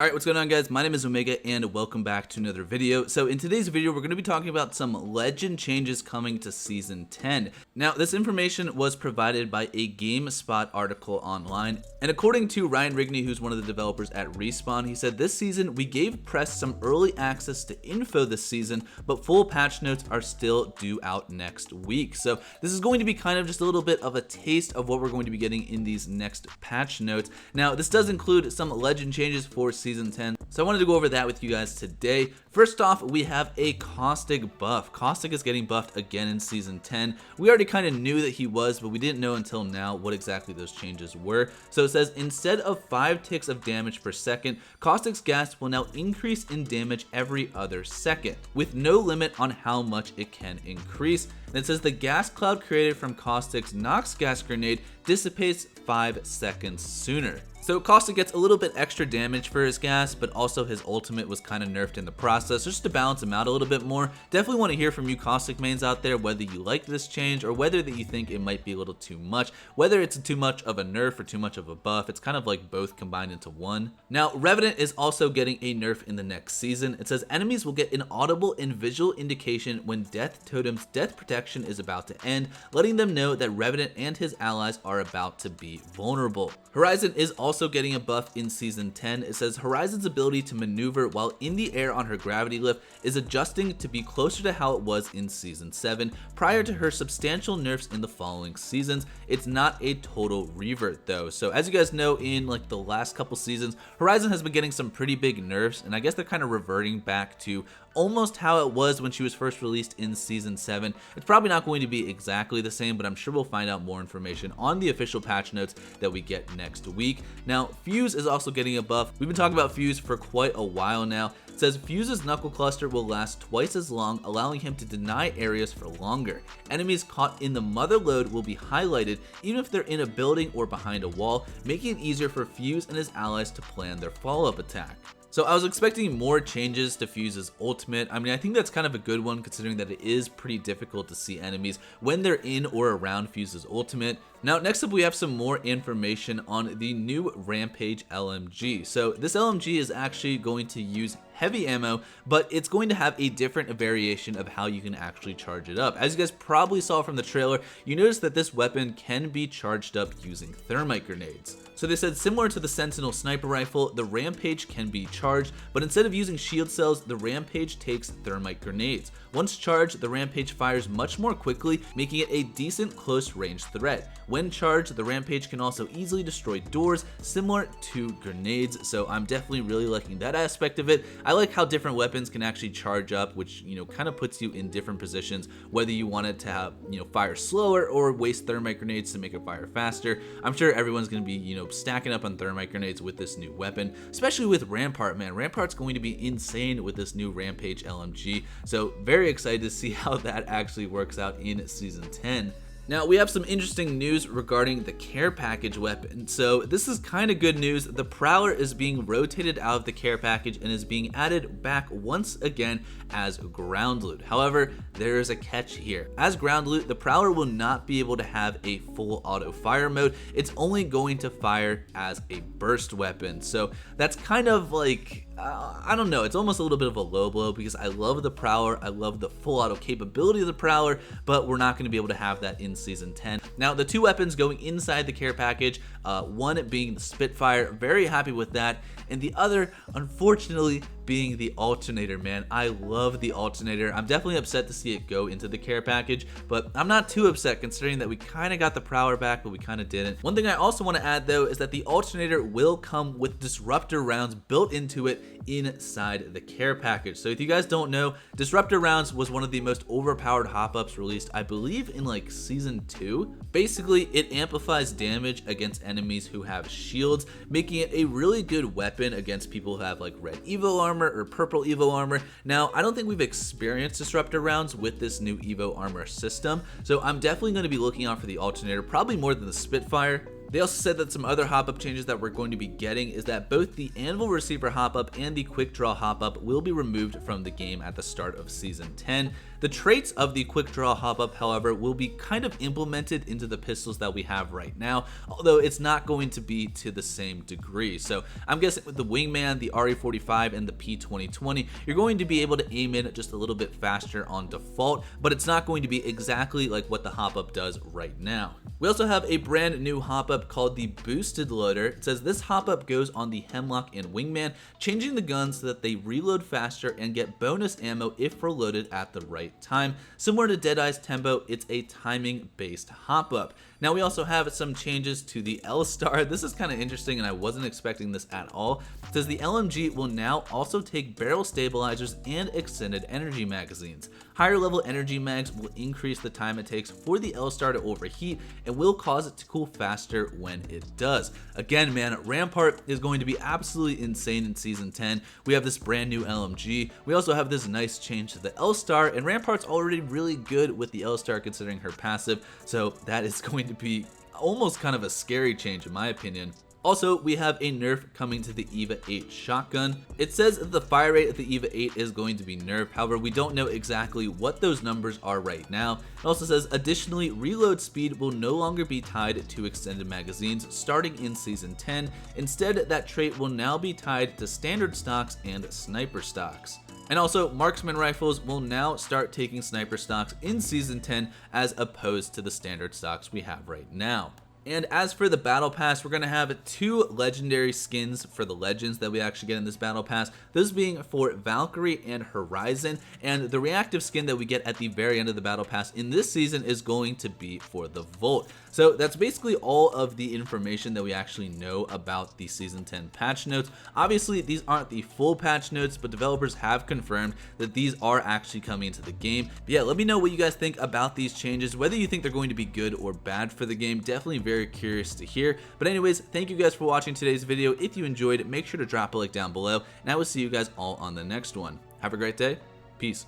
Alright, what's going on guys? My name is Omega and welcome back to another video. So in today's video, we're going to be talking about some legend changes coming to Season 10. Now, this information was provided by a Gamespot article online. And according to Ryan Rigney, who's one of the developers at Respawn, he said, this season, we gave press some early access to info this season, but full patch notes are still due out next week. So this is going to be kind of just a little bit of a taste of what we're going to be getting in these next patch notes. Now, this does include some legend changes for Season 10, so I wanted to go over that with you guys today. First off, we have a Caustic Buff. Caustic is getting buffed again in Season 10. We already kind of knew that he was, but we didn't know until now what exactly those changes were. So it says, instead of 5 ticks of damage per second, Caustic's gas will now increase in damage every other second, with no limit on how much it can increase. And it says the gas cloud created from Caustic's Nox gas grenade dissipates 5 seconds sooner. So Caustic gets a little bit extra damage for his gas, but also his ultimate was kind of nerfed in the process, just to balance him out a little bit more. Definitely want to hear from you Caustic mains out there, whether you like this change or whether that you think it might be a little too much, whether it's too much of a nerf or too much of a buff. It's kind of like both combined into one. Now, Revenant is also getting a nerf in the next season. It says enemies will get an audible and visual indication when Death Totem's death protection is about to end, letting them know that Revenant and his allies are about to be vulnerable. Horizon is also getting a buff in Season 10. It says Horizon's ability to maneuver while in the air on her gravity lift is adjusting to be closer to how it was in Season 7 prior to her substantial nerfs in the following seasons. It's not a total revert though. So as you guys know, in like the last couple seasons, Horizon has been getting some pretty big nerfs, and I guess they're kind of reverting back to almost how it was when she was first released in Season 7. It's probably not going to be exactly the same, but I'm sure we'll find out more information on the official patch notes that we get next week. Now, Fuse is also getting a buff. We've been talking about Fuse for quite a while now. It says Fuse's knuckle cluster will last twice as long, allowing him to deny areas for longer. Enemies caught in the mother load will be highlighted even if they're in a building or behind a wall, making it easier for Fuse and his allies to plan their follow-up attack. So I was expecting more changes to Fuse's ultimate. I mean, I think that's kind of a good one considering that it is pretty difficult to see enemies when they're in or around Fuse's ultimate. Now, next up we have some more information on the new Rampage LMG. So this LMG is actually going to use heavy ammo, but it's going to have a different variation of how you can actually charge it up. As you guys probably saw from the trailer, you notice that this weapon can be charged up using Thermite Grenades. So they said similar to the Sentinel sniper rifle, the Rampage can be charged, but instead of using shield cells, the Rampage takes Thermite Grenades. Once charged, the Rampage fires much more quickly, making it a decent close range threat. When charged, the Rampage can also easily destroy doors, similar to grenades, so I'm definitely really liking that aspect of it. I like how different weapons can actually charge up, which, kind of puts you in different positions, whether you want it to have, fire slower or waste Thermite Grenades to make it fire faster. I'm sure everyone's going to be, stacking up on Thermite Grenades with this new weapon, especially with Rampart, man. Rampart's going to be insane with this new Rampage LMG, so very excited to see how that actually works out in Season 10. Now, we have some interesting news regarding the care package weapon. So this is kind of good news. The Prowler is being rotated out of the care package and is being added back once again as ground loot. However, there is a catch here. As ground loot, the Prowler will not be able to have a full auto fire mode. It's only going to fire as a burst weapon. So that's kind of like, I don't know, it's almost a little bit of a low blow because I love the Prowler, I love the full auto capability of the Prowler, but we're not going to be able to have that in Season 10. Now, the two weapons going inside the care package, one being the Spitfire, very happy with that, and the other, unfortunately, being the Alternator, man. I love the Alternator. I'm definitely upset to see it go into the care package, but I'm not too upset considering that we kind of got the Prowler back, but we kind of didn't. One thing I also want to add though is that the Alternator will come with Disruptor rounds built into it inside the care package. So if you guys don't know, Disruptor rounds was one of the most overpowered hop-ups released, I believe, in like Season 2. Basically, it amplifies damage against enemies who have shields, making it a really good weapon against people who have like red Evo armor or purple Evo armor. Now, I don't think we've experienced Disruptor rounds with this new Evo armor system, so I'm definitely going to be looking out for the Alternator, probably more than the Spitfire. They also said that some other hop-up changes that we're going to be getting is that both the Anvil Receiver hop-up and the Quick Draw hop-up will be removed from the game at the start of Season 10. The traits of the Quick Draw hop-up, however, will be kind of implemented into the pistols that we have right now, although it's not going to be to the same degree. So I'm guessing with the Wingman, the RE45, and the P2020, you're going to be able to aim in just a little bit faster on default, but it's not going to be exactly like what the hop-up does right now. We also have a brand new hop-up called the Boosted Loader. It says this hop-up goes on the Hemlock and Wingman, changing the guns so that they reload faster and get bonus ammo if reloaded at the right time. Similar to Deadeye's Tempo, it's a timing based hop-up. Now we also have some changes to the L-Star. This is kind of interesting and I wasn't expecting this at all. It says the LMG will now also take barrel stabilizers and extended energy magazines. Higher level energy mags will increase the time it takes for the L-Star to overheat and will cause it to cool faster when it does. Again, man, Rampart is going to be absolutely insane in Season 10. We have this brand new LMG. We also have this nice change to the L-Star, and Rampart's already really good with the L-Star considering her passive, so that is going to be almost kind of a scary change in my opinion. Also, we have a nerf coming to the Eva-8 shotgun. It says that the fire rate of the Eva-8 is going to be nerfed, however we don't know exactly what those numbers are right now. It also says additionally reload speed will no longer be tied to extended magazines starting in Season 10. Instead, that trait will now be tied to standard stocks and sniper stocks. And also, Marksman rifles will now start taking sniper stocks in Season 10 as opposed to the standard stocks we have right now. And as for the Battle Pass, we're going to have 2 legendary skins for the legends that we actually get in this Battle Pass. Those being for Valkyrie and Horizon, and the reactive skin that we get at the very end of the Battle Pass in this season is going to be for the Volt. So that's basically all of the information that we actually know about the Season 10 patch notes. Obviously, these aren't the full patch notes, but developers have confirmed that these are actually coming into the game. But yeah, let me know what you guys think about these changes, whether you think they're going to be good or bad for the game. Definitely very curious to hear. But anyways, thank you guys for watching today's video. If you enjoyed, make sure to drop a like down below, and I will see you guys all on the next one. Have a great day. Peace.